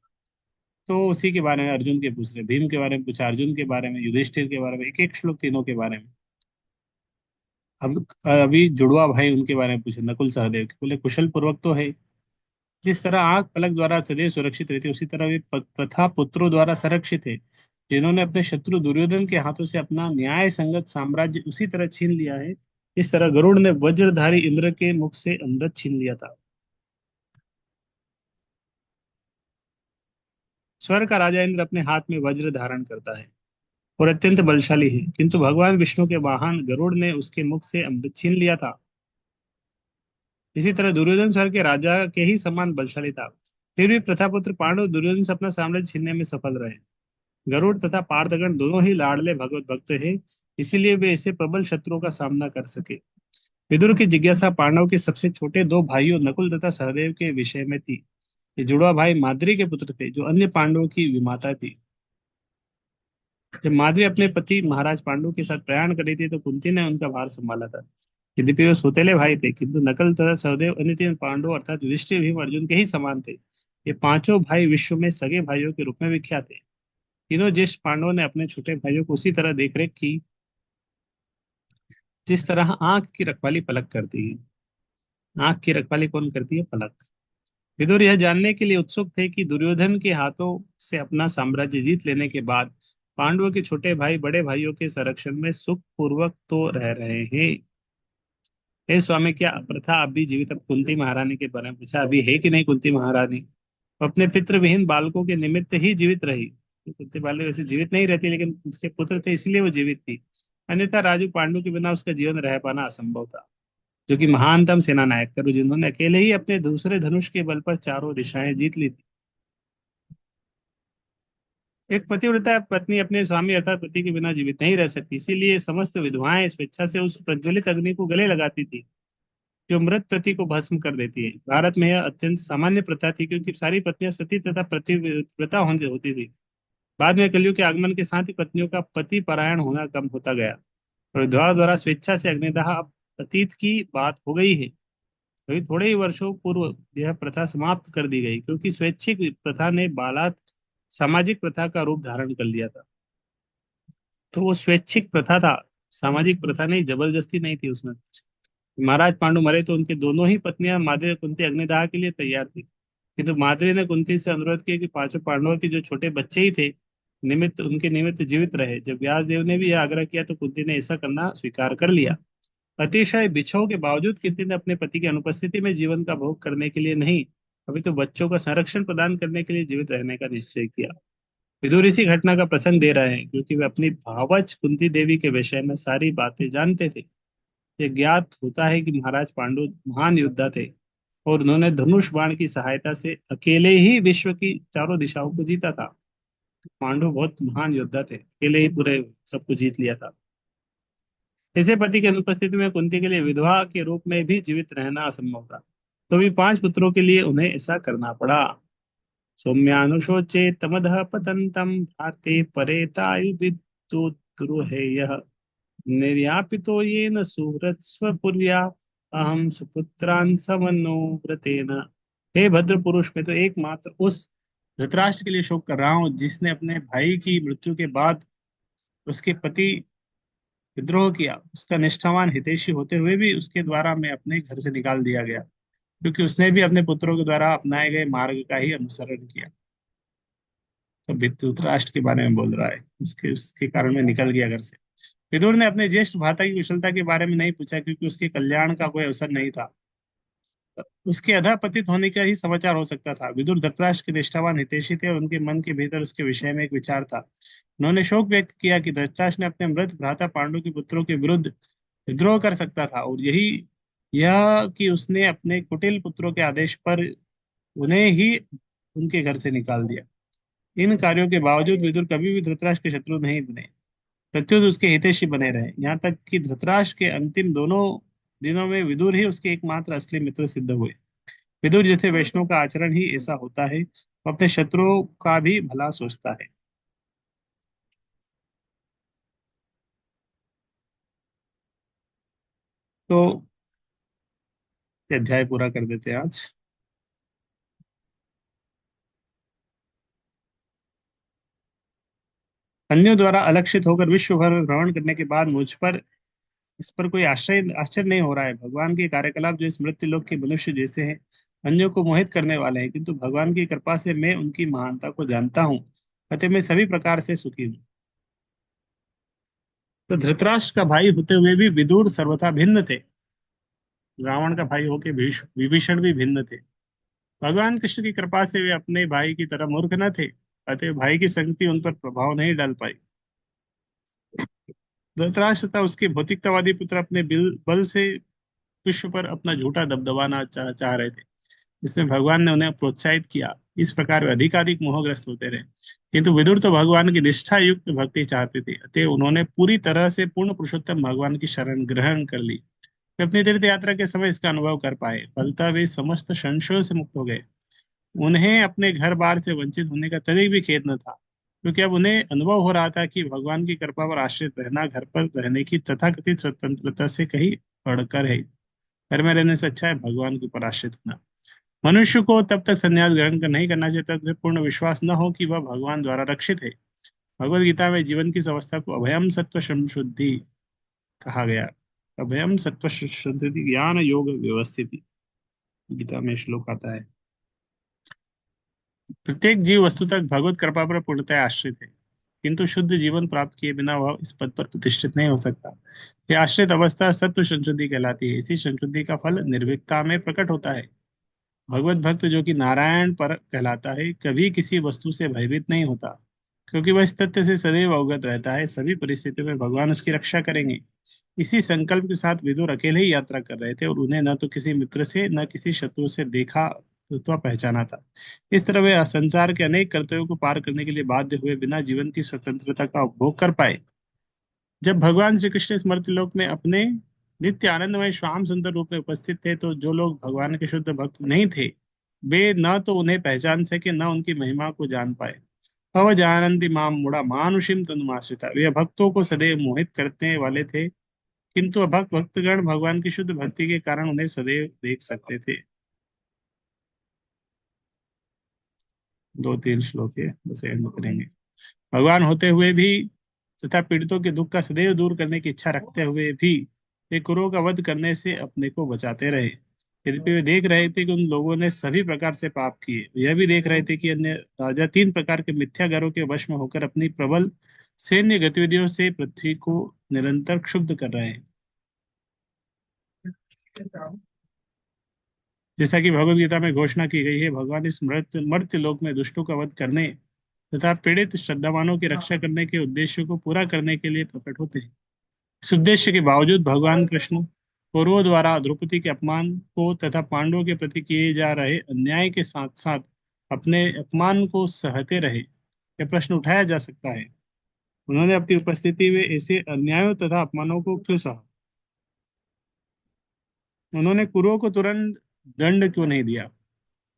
तो उसी के बारे में अर्जुन के पूछ रहे, भीम के बारे में पूछा, अर्जुन के बारे में, युधिष्ठिर के बारे में, एक एक श्लोक तीनों के बारे में। अब अभी जुड़वा भाई उनके बारे में पूछे, नकुल सहदेव के। बोले कुशल पूर्वक तो है। जिस तरह आंख पलक द्वारा सदैव सुरक्षित रहती है, उसी तरह वे प्रथा पुत्रों द्वारा संरक्षित है। जिन्होंने अपने शत्रु दुर्योधन के हाथों से अपना न्याय संगत साम्राज्य उसी तरह छीन लिया है इस तरह गरुड़ ने वज्रधारी इंद्र के मुख से अमृत छीन लिया था। स्वर्ग का राजा इंद्र अपने हाथ में वज्र धारण करता है और अत्यंत बलशाली है, किंतु भगवान विष्णु के वाहन गरुड़ ने उसके मुख से अमृत छीन लिया था। इसी तरह दुर्योधन स्वर्ग के राजा के ही समान बलशाली था। फिर भी प्रथापुत्र पांडव दुर्योधन से अपना साम्राज्य छीनने में सफल रहे। गरुड़ तथा पार्थगण दोनों ही लाडले भगवत भक्त हैं, इसीलिए वे ऐसे प्रबल शत्रुओं का सामना कर सके। विदुर की जिज्ञासा पांडव के सबसे छोटे दो भाइयों नकुल तथा सहदेव के विषय में थी। ये जुड़वा भाई माद्री के पुत्र थे, जो अन्य पांडवों की विमाता थी। जब माद्री अपने पति महाराज पांडु के साथ प्रयाण कर रही थी, तो कुंती ने उनका भार संभाला था। यद्यपि वे सौतेले भाई थे, किंतु नकल तथा सहदेव अन्य तीन पांडव अर्थात युधिष्ठिर भीम अर्जुन के ही समान थे। ये पांचों भाई विश्व में सगे भाइयों के रूप में विख्यात थे। तीनों ज्येष्ठ पांडवों ने अपने छोटे भाइयों को उसी तरह देखरेख की, जिस तरह आंख की रखवाली पलक करती है। आंख की रखवाली कौन करती है? पलक। विदुर यह जानने के लिए उत्सुक थे कि दुर्योधन के हाथों से अपना साम्राज्य जीत लेने के बाद पांडवों के छोटे भाई बड़े भाइयों के संरक्षण में सुख पूर्वक तो रह रहे हैं। हे स्वामी, क्या प्रथा अब भी जीवित? अब कुंती महारानी के बारे में पूछा, अभी है कि नहीं कुंती महारानी? वो अपने पितृ विहीन बालकों के निमित्त ही जीवित रही। तो कुंती बाली वैसे जीवित नहीं रहती, लेकिन उसके पुत्र थे इसलिए वो जीवित थी। अन्यथा राजू पांडु के बिना उसका जीवन रह पाना असंभव था, जो कि महानतम सेना नायक थे, जिन्होंने अकेले ही अपने दूसरे धनुष के बल पर चारों दिशाएं जीत ली थी। एक पतिव्रता पत्नी अपने स्वामी अर्थात पति के बिना जीवित नहीं रह सकती, इसीलिए समस्त विधवाएं स्वेच्छा से उस प्रज्वलित अग्नि को गले लगाती थी, जो मृत पति को भस्म कर देती है। भारत में यह अत्यंत सामान्य प्रथा थी, क्योंकि सारी पत्नियां सती तथा पतिव्रता होती थी। बाद में कलयुग के आगमन के साथ ही पत्नियों का पति परायण होना कम होता गया और विधवा द्वारा स्वेच्छा से अग्निदाह अब अतीत की बात हो गई है। वही थोड़े ही वर्षों पूर्व यह प्रथा समाप्त कर दी गई, क्योंकि स्वैच्छिक प्रथा ने बालात सामाजिक प्रथा का रूप धारण कर लिया था। तो वो स्वैच्छिक प्रथा था, सामाजिक प्रथा नहीं, जबरदस्ती नहीं थी उसमें। महाराज पांडु मरे तो उनकी दोनों ही पत्नियां माद्री और कुंती अग्निदाह के लिए तैयार थी, किंतु माद्री ने कुंती से अनुरोध किया कि पांचों पांडवों के जो छोटे बच्चे ही थे निमित्त उनके निमित्त जीवित रहे। जब व्यास देव ने भी यह आग्रह किया, तो कुंती ने ऐसा करना स्वीकार कर लिया। अतिशय बिछोह के बावजूद कुंती ने अपने पति की अनुपस्थिति में जीवन का भोग करने के लिए नहीं, अभी तो बच्चों का संरक्षण प्रदान करने के लिए जीवित रहने का निश्चय किया। विदुर इसी घटना का प्रसंग दे रहे हैं, क्योंकि वे अपनी भावच कुंती देवी के विषय में सारी बातें जानते थे। ये ज्ञात होता है कि महाराज पांडु महान योद्धा थे और उन्होंने धनुष बाण की सहायता से अकेले ही विश्व की चारों दिशाओं को जीता था। पांडु बहुत महान योद्धा थे, अकेले ही पूरे सबको जीत लिया था। इसे पति की अनुपस्थिति में कुंती के लिए विधवा के रूप में भी जीवित रहना असंभव था, तो भी पांच पुत्रों के लिए उन्हें ऐसा करना पड़ा। सौम्यानुशोचे तमदः पतंतम भाते परेतायुर्विदुरुहेयः निर्यापितो येन सुहृत् स्वपुर्या अहम सुपुत्रान् समन्नोव्रतेन। हे भद्र पुरुष, मैं तो एकमात्र उस धृतराष्ट्र के लिए शोक कर रहा हूँ, जिसने अपने भाई की मृत्यु के बाद उसके पति विद्रोह किया। उसका निष्ठावान हितैषी होते हुए भी उसके द्वारा मैं अपने घर से निकाल दिया गया, क्योंकि उसने भी अपने पुत्रों के द्वारा अपनाए गए मार्ग का ही अनुसरण किया। तो धृतराष्ट्र के बारे में बोल रहा है, उसके उसके कारण मैं निकल गया घर से। विदुर ने अपने ज्येष्ठ भ्राता की कुशलता के बारे में नहीं पूछा, क्योंकि उसके कल्याण का कोई अवसर नहीं था। उसके अधःपतित होने का ही समाचार हो सकता था। विदुर धृतराष्ट्र के निष्ठावान हितैषी थे और उनके मन के भीतर उसके विषय में एक विचार था। उन्होंने शोक व्यक्त किया कि धृतराष्ट्र ने अपने मृत भ्राता पांडु के पुत्रों के विरुद्ध विद्रोह कर सकता था, और यही यह कि उसने अपने कुटिल पुत्रों के आदेश पर उन्हें ही उनके घर से निकाल दिया। इन कार्यों के बावजूद विदुर कभी भी धृतराष्ट्र के शत्रु नहीं बने, प्रत्युत उसके हितैषी बने रहे। यहाँ तक कि धृतराष्ट्र के अंतिम दोनों दिनों में विदुर ही उसके एकमात्र असली मित्र सिद्ध हुए। विदुर जैसे वैष्णव का आचरण ही ऐसा होता है, वो अपने शत्रुओं का भी भला सोचता है। तो ये अध्याय पूरा कर देते हैं आज। अन्यों द्वारा अलक्षित होकर विश्व भर में भ्रमण करने के बाद मुझ पर इस पर कोई आश्चर्य नहीं हो रहा है। भगवान के कार्यकलाप जो इस मृत्यु लोक के मनुष्य जैसे हैं, अन्यों को मोहित करने वाले हैं, किंतु भगवान की कृपा से मैं उनकी महानता को जानता हूँ, अतः मैं सभी प्रकार से सुखी हूँ। तो धृतराष्ट्र का भाई होते हुए भी विदुर सर्वथा भिन्न थे। रावण का भाई होके विभीषण भी भिन्न थे। भगवान कृष्ण की कृपा से वे अपने भाई की तरह मूर्ख न थे, अतः भाई की संगति उन पर प्रभाव नहीं डाल पाई। धृतराष्ट्र तथा उसके भौतिकतावादी पुत्र अपने बल से विश्व पर अपना झूठा दबदबाना चाह रहे थे, जिसमें भगवान ने उन्हें प्रोत्साहित किया। इस प्रकार वे अधिकाधिक मोहग्रस्त होते रहे। किंतु विदुर तो भगवान की निष्ठा युक्त भक्ति चाहते थे, अतः उन्होंने पूरी तरह से पूर्ण पुरुषोत्तम भगवान की शरण ग्रहण कर ली। वे अपनी तीर्थ यात्रा के समय इसका अनुभव कर पाए, फलतः वे समस्त संशयों से मुक्त हो गए। उन्हें अपने घर बार से वंचित होने का तनिक भी खेद न था, क्योंकि अब उन्हें अनुभव हो रहा था कि भगवान की कृपा पर आश्रित रहना घर पर रहने की तथाकथित स्वतंत्रता से कहीं बढ़कर है। घर में रहने से अच्छा है भगवान के ऊपर आश्रित होना। मनुष्य को तब तक संन्यास ग्रहण कर नहीं करना चाहिए तब तक पूर्ण विश्वास न हो कि वह भगवान द्वारा रक्षित है। भगवत गीता में जीवन की इस अवस्था को अभयम सत्व शुद्धि कहा गया। अभयम सत्व शुद्धि ज्ञान योग व्यवस्थिति, गीता में श्लोक आता है। प्रत्येक जीव वस्तु तक भगवत कृपा पर पूर्णतः आश्रित है, किंतु शुद्ध जीवन प्राप्त किए बिना वह इस पद पर प्रतिष्ठित नहीं हो सकता। यह आश्रित अवस्था सत्व संशुद्धि कहलाती है। इसी संशुद्धि का फल निर्भीकता में प्रकट होता है। भगवत भक्त जो कि नारायण पर कहलाता है, कभी किसी वस्तु से भयभीत नहीं होता, क्योंकि वह इस तथ्य से सदैव अवगत रहता है सभी परिस्थितियों में भगवान उसकी रक्षा करेंगे। इसी संकल्प के साथ विदुर अकेले ही यात्रा कर रहे थे और उन्हें न तो किसी मित्र से न किसी शत्रु से देखा अथवा पहचाना था। इस तरह वे संसार के अनेक कर्तव्यों को पार करने के लिए बाध्य हुए बिना जीवन की स्वतंत्रता का उपभोग कर पाए। जब भगवान श्री कृष्ण स्मृति लोक में अपने नित्य आनंदमय श्याम सुंदर रूप में उपस्थित थे, तो जो लोग भगवान के शुद्ध भक्त नहीं थे, वे न तो उन्हें पहचान सके न उनकी महिमा को जान पाए। अवजानन्ति माम मूढ़ा मानुषिम तनुमाश्रिता, वे भक्तों को सदैव मोहित करने वाले थे, किंतु अभक्त भक्तगण भगवान की शुद्ध भक्ति के कारण उन्हें सदैव देख सकते थे। दो तीन श्लोक है, बस एंड करेंगे। भगवान होते हुए भी तथा पीड़ितों के दुख का सदैव दूर करने की इच्छा रखते हुए भी वे क्रूरों का वध करने से अपने को बचाते रहे। यद्यपि वे देख रहे थे कि उन लोगों ने सभी प्रकार से पाप किए, यह भी देख रहे थे कि अन्य राजा तीन प्रकार के मिथ्याचारों के वश में होकर अपनी प्रबल सैन्य गतिविधियों से पृथ्वी को निरंतर क्षुब्ध कर रहे हैं। जैसा कि भगवत गीता में घोषणा की गई है, भगवान इस मर्त्य मर्त्य लोक में दुष्टों का वध करने तथा पीड़ित श्रद्धावानों की रक्षा करने के उद्देश्य को पूरा करने के लिए प्रकट होते हैं। इस उद्देश्य के बावजूद भगवान कृष्ण कौरवों द्वारा द्रौपदी के अपमान को तथा पांडवों के प्रति किए जा रहे अन्याय के साथ साथ अपने अपमान को सहते रहे। यह प्रश्न उठाया जा सकता है, उन्होंने अपनी उपस्थिति में ऐसे अन्यायों तथा अपमानों को क्यों सहा? उन्होंने कुरुओं को तुरंत दंड क्यों नहीं दिया?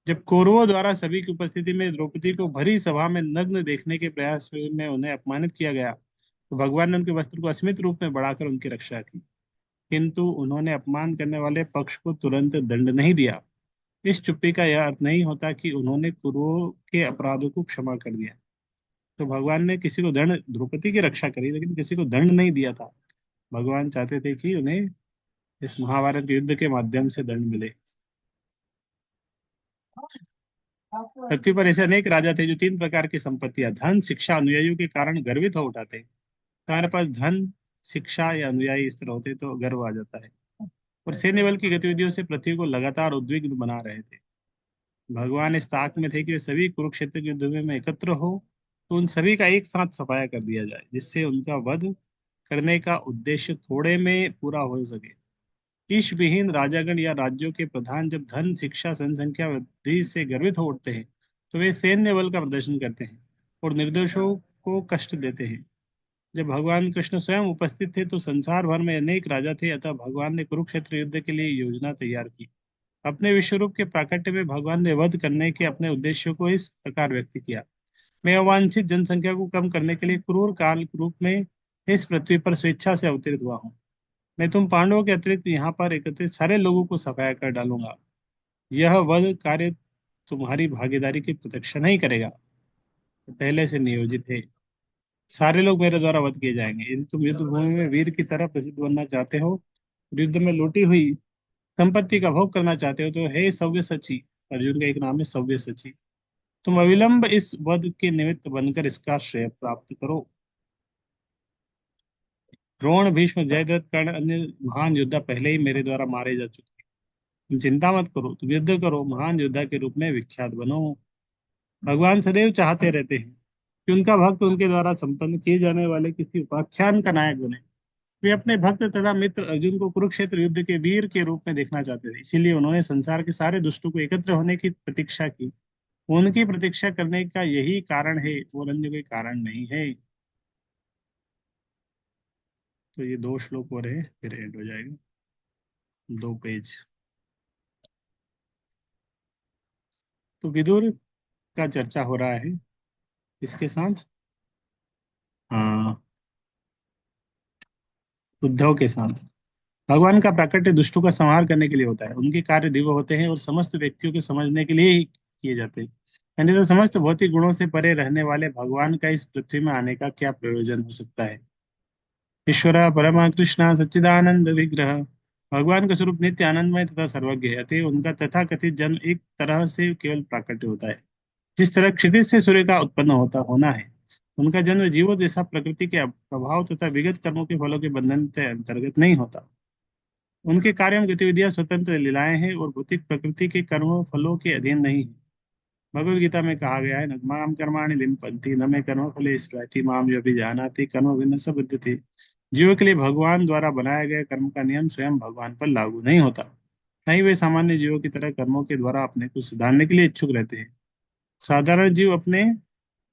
जब कौरवों द्वारा सभी की उपस्थिति में द्रौपदी को भरी सभा में नग्न देखने के प्रयास में उन्हें अपमानित किया गया, तो भगवान ने उनके वस्त्र को अस्मित रूप में बढ़ाकर उनकी रक्षा की, किंतु उन्होंने अपमान करने वाले पक्ष को तुरंत दंड नहीं दिया। इस चुप्पी का यह अर्थ नहीं होता कि उन्होंने कुरुओं के अपराधों को क्षमा कर दिया। तो भगवान ने किसी को दंड, द्रौपदी की रक्षा करी लेकिन किसी को दंड नहीं दिया था। भगवान चाहते थे कि उन्हें इस महाभारत युद्ध के माध्यम से दंड मिले। पृथ्वी पर ऐसे अनेक राजा थे जो तीन प्रकार की संपत्तियां, धन, शिक्षा, अनुयायियों के कारण गर्वित हो उठाते। तुम्हारे पास धन, शिक्षा या अनुयायी इस तरह होते तो गर्व आ जाता है, और सैन्य बल की गतिविधियों से पृथ्वी को लगातार उद्विग्न बना रहे थे। भगवान इस ताक में थे कि वे सभी कुरुक्षेत्र के युद्ध में एकत्र हो तो उन सभी का एक साथ सफाया कर दिया जाए, जिससे उनका वध करने का उद्देश्य थोड़े में पूरा हो सके। ईश विहीन राजागण या राज्यों के प्रधान जब धन, शिक्षा, जनसंख्या वृद्धि से गर्वित हो उठते हैं, तो वे सैन्य बल का प्रदर्शन करते हैं और निर्दोषों को कष्ट देते हैं। जब भगवान कृष्ण स्वयं उपस्थित थे तो संसार भर में अनेक राजा थे, अतः भगवान ने कुरुक्षेत्र युद्ध के लिए योजना तैयार की। अपने विश्वरूप के प्राकट्य में भगवान ने वध करने के अपने उद्देश्यों को इस प्रकार व्यक्त किया। मैं अवांछित जनसंख्या को कम करने के लिए क्रूर काल के रूप में इस पृथ्वी पर स्वेच्छा से अवतरित हुआ हूँ। मैं तुम पांडवों के अतिरिक्त यहाँ पर एकत्रित सारे लोगों को सफाया कर डालूंगा। यह वध कार्य तुम्हारी भागीदारी की प्रतीक्षा नहीं करेगा, पहले से नियोजित है। सारे लोग मेरे द्वारा वध किए जाएंगे। यदि तुम युद्ध भूमि में वीर की तरह प्रसिद्ध बनना चाहते हो, युद्ध में लूटी हुई संपत्ति का भोग करना चाहते हो, तो हे सव्य सची, अर्जुन का एक नाम है सव्य सची, तुम अविलंब इस वध के निमित्त बनकर इसका श्रेय प्राप्त करो। द्रोण, भीष्म, जयद्रथ, कर्ण, अन्य महान योद्धा पहले ही मेरे द्वारा मारे जा चुके हैं। तुम चिंता मत करो, तुम युद्ध करो, महान योद्धा के रूप में विख्यात बनो। भगवान सदैव चाहते रहते हैं कि उनका भक्त उनके द्वारा संपन्न किए जाने वाले किसी उपाख्यान का नायक बने। वे अपने भक्त तथा मित्र अर्जुन को कुरुक्षेत्र युद्ध के वीर के रूप में देखना चाहते थे, इसीलिए उन्होंने संसार के सारे दुष्टों को एकत्र होने की प्रतीक्षा की। उनकी प्रतीक्षा करने का यही कारण है, और अन्य कोई कारण नहीं है। तो ये दो श्लोक हो रहे हैं, फिर एंड हो जाएगा। 2 पेज। तो विदुर का चर्चा हो रहा है इसके साथ, हाँ, उद्धव के साथ। भगवान का प्राकट्य दुष्टों का संहार करने के लिए होता है। उनके कार्य दिव्य होते हैं और समस्त व्यक्तियों के समझने के लिए ही किए जाते हैं। यानी तो समस्त भौतिक गुणों से परे रहने वाले भगवान का इस पृथ्वी में आने का क्या प्रयोजन हो सकता है। ईश्वर परमा कृष्ण सच्चिदानंद विग्रह। भगवान का स्वरूप नित्य आनंदमय तथा सर्वज्ञ है, अतः उनका तथा कथित जन्म एक तरह से केवल प्राकट्य होता है। जिस तरह क्षितिज से सूर्य का उत्पन्न होता होना है, उनका जन्म जीवों जैसा प्रकृति के प्रभाव तथा विगत कर्मों के फलों के बंधन के अंतर्गत नहीं होता। उनके कार्य एवं गतिविधियां स्वतंत्र लीलाएं हैं और भौतिक प्रकृति के कर्म फलों के अधीन नहीं है। भगवद गीता में कहा गया है, न माम कर्माणि लिम्पन्ति न मे कर्म फले स्पृहति माम यो जानाति कर्म भिन्न स बुध्यति। जीव के लिए भगवान द्वारा बनाया गया कर्म का नियम स्वयं भगवान पर लागू नहीं होता। नहीं, वे सामान्य जीवों की तरह कर्मों के द्वारा अपने को सुधारने के लिए इच्छुक रहते हैं। साधारण जीव अपने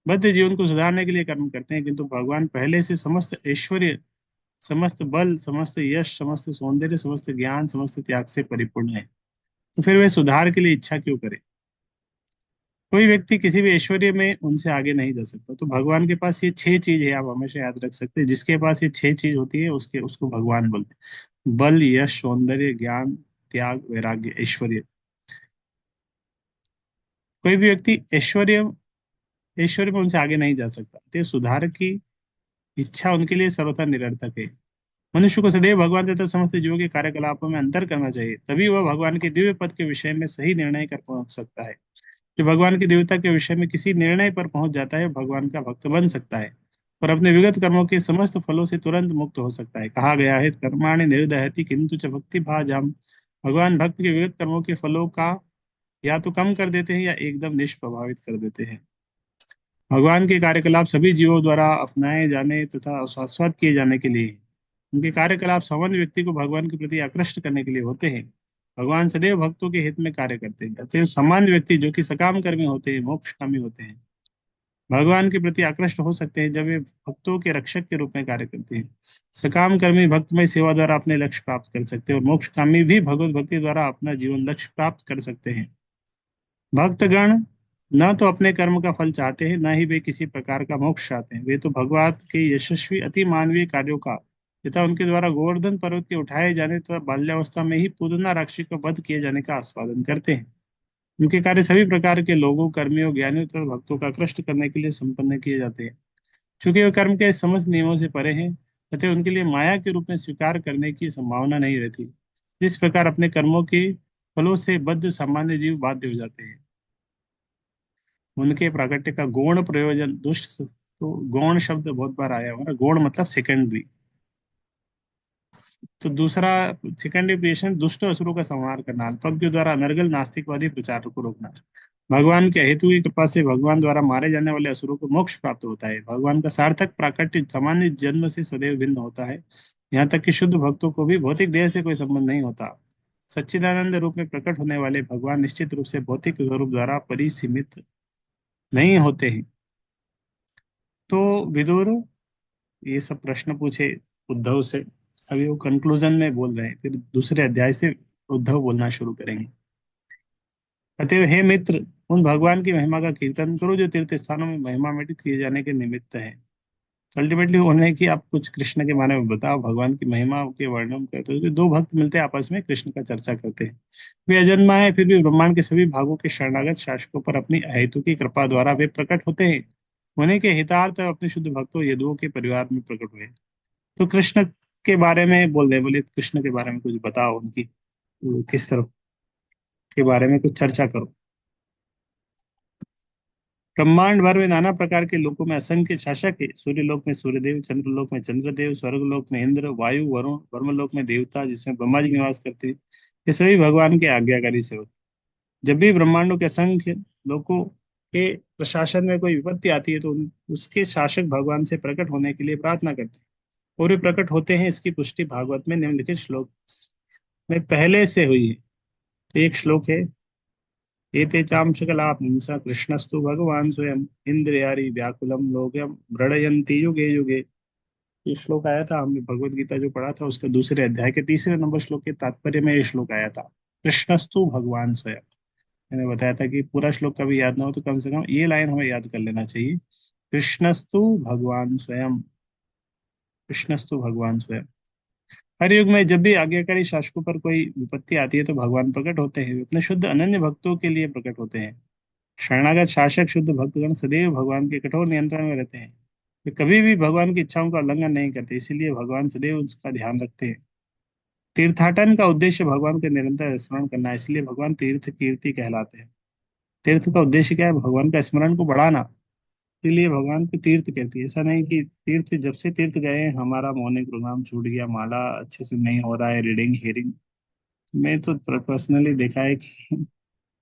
बद्ध जीवन को सुधारने के लिए कर्म करते हैं, किंतु भगवान पहले से समस्त ऐश्वर्य, समस्त बल, समस्त यश, समस्त सौंदर्य, समस्त ज्ञान, समस्त त्याग से परिपूर्ण है। तो फिर वे सुधार के लिए इच्छा क्यों करे। कोई व्यक्ति किसी भी ऐश्वर्य में उनसे आगे नहीं जा सकता। तो भगवान के पास ये 6 चीज है, आप हमेशा याद रख सकते हैं। जिसके पास ये 6 चीज होती है उसके उसको भगवान बोलते हैं। बल, यश, सौंदर्य, ज्ञान, त्याग, वैराग्य, ऐश्वर्य। कोई भी व्यक्ति ऐश्वर्य ऐश्वर्य में उनसे आगे नहीं जा सकता, तो सुधार की इच्छा उनके लिए सर्वथा निरर्थक है। मनुष्य को सदैव भगवान तथा समस्त जीवों के कार्यकलापों में अंतर करना चाहिए, तभी वह भगवान के दिव्य पद के विषय में सही निर्णय कर पहुंच सकता है। जो भगवान की देवता के विषय में किसी निर्णय पर पहुंच जाता है, भगवान का भक्त बन सकता है और अपने विगत कर्मों के समस्त फलों से तुरंत मुक्त हो सकता है। कहा गया है, कर्माणि निर्दहति किंतु च भक्ति भाजाम। भगवान भक्त के विगत कर्मों के फलों का या तो कम कर देते हैं या एकदम निष्प्रभावित कर देते हैं। भगवान के कार्यकलाप सभी जीवों द्वारा अपनाए जाने तथा शाश्वत किए जाने के लिए हैं। उनके कार्यकलाप सामान्य व्यक्ति को भगवान के प्रति आकृष्ट करने के लिए होते हैं। भगवान सदैव भक्तों के हित में कार्य करते हैं, अतः सामान्य व्यक्ति जो कि सकाम कर्मी होते हैं, मोक्षकामी होते हैं, भगवान के प्रति आकृष्ट हो सकते हैं जब वे भक्तों के रक्षक के रूप में कार्य करते हैं। सकाम कर्मी भक्तमय सेवा द्वारा अपने लक्ष्य प्राप्त कर सकते हैं और मोक्षकामी भी भगवत भक्ति द्वारा अपना जीवन लक्ष्य प्राप्त कर सकते हैं। भक्तगण न तो अपने कर्म का फल चाहते हैं, न ही वे किसी प्रकार का मोक्ष चाहते हैं। वे तो भगवान के यशस्वी अति मानवीय कार्यों का तथा उनके द्वारा गोवर्धन पर्वत के उठाए जाने तथा बाल्यावस्था में ही पूतना राक्षसी का वध किए जाने का आस्वादन करते हैं। उनके कार्य सभी प्रकार के लोगों, कर्मियों, ज्ञानियों तथा भक्तों का कृष्ट करने के लिए संपन्न किए जाते हैं। चूंकि वे कर्म के समस्त नियमों से परे हैं, अतः उनके लिए माया के रूप में स्वीकार करने की संभावना नहीं रहती। जिस प्रकार अपने कर्मों के फलों से बद्ध सामान्य जीव बाध्य हो जाते हैं, उनके प्राकट्य का गौण प्रयोजन दुष्ट। तो गौण शब्द बहुत बार आया हमारा, गौण मतलब सेकेंडरी। तो दूसरा सेकेंडरी क्रिएशन दुष्ट असुरों का संहार करना, अल्पज्ञों द्वारा अनर्गल नास्तिकवादी प्रचार को रोकना। भगवान के हेतु की कृपा से भगवान द्वारा मारे जाने वाले असुरों को मोक्ष प्राप्त होता है। भगवान का सार्थक प्राकट्य सामान्य जन्म से सदैव भिन्न होता है। यहाँ तक कि शुद्ध भक्तों को भी भौतिक देह से कोई संबंध नहीं होता। सच्चिदानंद रूप में प्रकट होने वाले भगवान निश्चित रूप से भौतिक स्वरूप द्वारा परिसीमित नहीं होते हैं। तो विदुर ये सब प्रश्न पूछे उद्धव से। अभी वो कंक्लूजन में बोल रहे हैं, फिर दूसरे अध्याय से उद्धव बोलना शुरू करेंगे। अतएव हे मित्र, उन भगवान की महिमा का कीर्तन करो जो तीर्थ स्थानों में महिमा मंडित किए जाने के निमित्त है। अल्टीमेटली उन्हें कि आप कुछ कृष्ण के बारे में बताओ, भगवान की महिमा के वर्णन करते हैं। तो दो भक्त मिलते हैं, आपस में कृष्ण का चर्चा करते हैं। वे अजन्मा है, फिर भी ब्रह्मांड के सभी भागों के शरणागत शासकों पर अपनी अहेतु की कृपा द्वारा वे प्रकट होते हैं। उन्हीं के हितार्थ अपने शुद्ध भक्तों यदुओं के परिवार में प्रकट हुए। तो कृष्ण के बारे में बोल रहे, बोले कृष्ण के बारे में कुछ बताओ, उनकी किस तरह के बारे में कुछ चर्चा करो। ब्रह्मांड भर में नाना प्रकार के लोकों में असंख्य शासक है। सूर्यलोक में सूर्यदेव, चंद्रलोक में चंद्रदेव, स्वर्गलोक में इंद्र, वायु, वरुण, ब्रह्मलोक में देवता जिसमें ब्रह्मा जी निवास करते हैं। ये सभी भगवान के आज्ञाकारी से होते हैं। जब भी ब्रह्मांडों के असंख्य लोकों के प्रशासन में कोई विपत्ति आती है तो उसके शासक भगवान से प्रकट होने के लिए प्रार्थना करते हैं, और वे प्रकट होते हैं। इसकी पुष्टि भागवत में निम्नलिखित श्लोक में पहले से हुई है। तो एक श्लोक है, एते चाम सकला पुंसा कृष्णस्तु भगवान स्वयं इंद्रियारि व्याकुलम लोकम व्रणयन्ति युगे युगे। ये श्लोक आया था, हमने भगवत गीता जो पढ़ा था उसके दूसरे अध्याय के तीसरे नंबर श्लोक के तात्पर्य में ये श्लोक आया था। कृष्णस्तु भगवान स्वयं। मैंने बताया था कि पूरा श्लोक कभी याद ना हो तो कम से कम ये लाइन हमें याद कर लेना चाहिए, कृष्णस्तु भगवान स्वयं। कृष्णस्तु भगवान स्वयं। हर युग में जब भी आज्ञाकारी शासकों पर कोई विपत्ति आती है तो भगवान प्रकट होते हैं। वे अपने शुद्ध अनन्य भक्तों के लिए प्रकट होते हैं। शरणागत शासक शुद्ध भक्तगण सदैव भगवान के कठोर नियंत्रण में रहते हैं। वे कभी भी भगवान की इच्छाओं का उल्लंघन नहीं करते, इसीलिए भगवान सदैव उसका ध्यान रखते हैं। तीर्थाटन का उद्देश्य भगवान का निरंतर स्मरण करना है, इसलिए भगवान तीर्थ कीर्ति कहलाते हैं। तीर्थ का उद्देश्य क्या है? भगवान का स्मरण को बढ़ाना। इसलिए भगवान को तीर्थ कहती है। ऐसा नहीं कि तीर्थ, जब से तीर्थ गए हैं, हमारा मौनिक प्रोग्राम छूट गया, माला अच्छे से नहीं हो रहा है, रीडिंग हियरिंग। मैं तो पर्सनली देखा है कि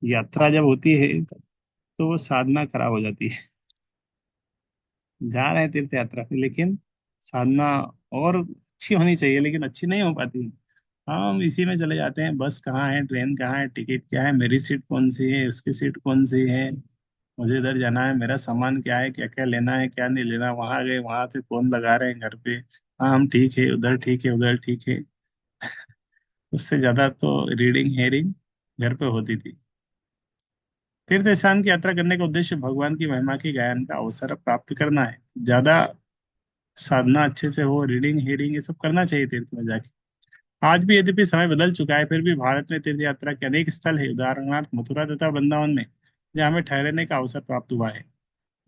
यात्रा जब होती है तो वो साधना खराब हो जाती है। जा रहे हैं तीर्थ यात्रा पे, लेकिन साधना और अच्छी होनी चाहिए, लेकिन अच्छी नहीं हो पाती। हम इसी में चले जाते हैं, बस कहाँ है, ट्रेन कहाँ है, टिकट क्या है, मेरी सीट कौन सी है, उसकी सीट कौन सी है, मुझे इधर जाना है, मेरा सामान क्या है, क्या क्या लेना है, क्या नहीं लेना, वहां गए वहां से फोन लगा रहे हैं घर पे, हाँ हम ठीक है, उधर ठीक है, उधर ठीक है। उससे ज्यादा तो रीडिंग हेयरिंग घर पे होती थी। तीर्थ स्थान की यात्रा करने का उद्देश्य भगवान की महिमा की गायन का अवसर प्राप्त करना है। ज्यादा साधना अच्छे से हो, रीडिंग हेयरिंग ये सब करना चाहिए तीर्थ में जाके। आज भी यद्यपि समय बदल चुका है, फिर भी भारत में तीर्थ यात्रा के अनेक स्थल है। उदाहरणार्थ मथुरा तथा वृंदावन में, जहाँ हमें ठहरने का अवसर प्राप्त हुआ है।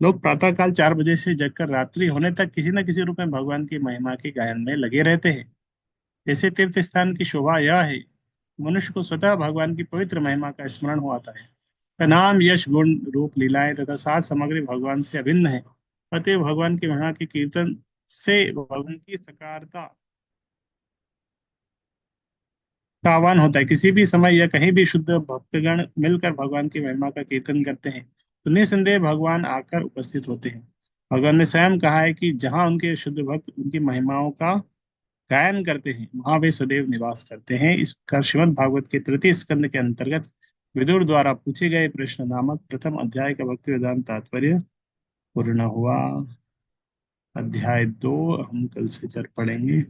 लोग प्रातःकाल 4 बजे से जगकर रात्रि होने तक किसी न किसी रूप में भगवान की महिमा के गायन में लगे रहते हैं। ऐसे तीर्थ स्थान की शोभा यह है, मनुष्य को स्वतः भगवान की पवित्र महिमा का स्मरण हो आता है। का नाम, यश, गुण, रूप, लीलाएं तथा साज सामग्री भगवान से अभिन्न है। अतः भगवान की महिमा के कीर्तन से भगवान की सकारता का आह्वान होता है। किसी भी समय या कहीं भी शुद्ध भक्तगण मिलकर भगवान की महिमा का कीर्तन करते हैं तो निस्संदेह भगवान आकर उपस्थित होते हैं। भगवान ने स्वयं कहा है कि जहाँ उनके शुद्ध भक्त उनकी महिमाओं का गायन करते हैं वहां वे सदैव निवास करते हैं। इस प्रकार श्रीमद् भागवत के तृतीय स्कंद के अंतर्गत विदुर द्वारा पूछे गए प्रश्न नामक प्रथम अध्याय का भक्ति वेदांत तात्पर्य पूर्ण हुआ। अध्याय 2 हम कल से चर पढ़ेंगे।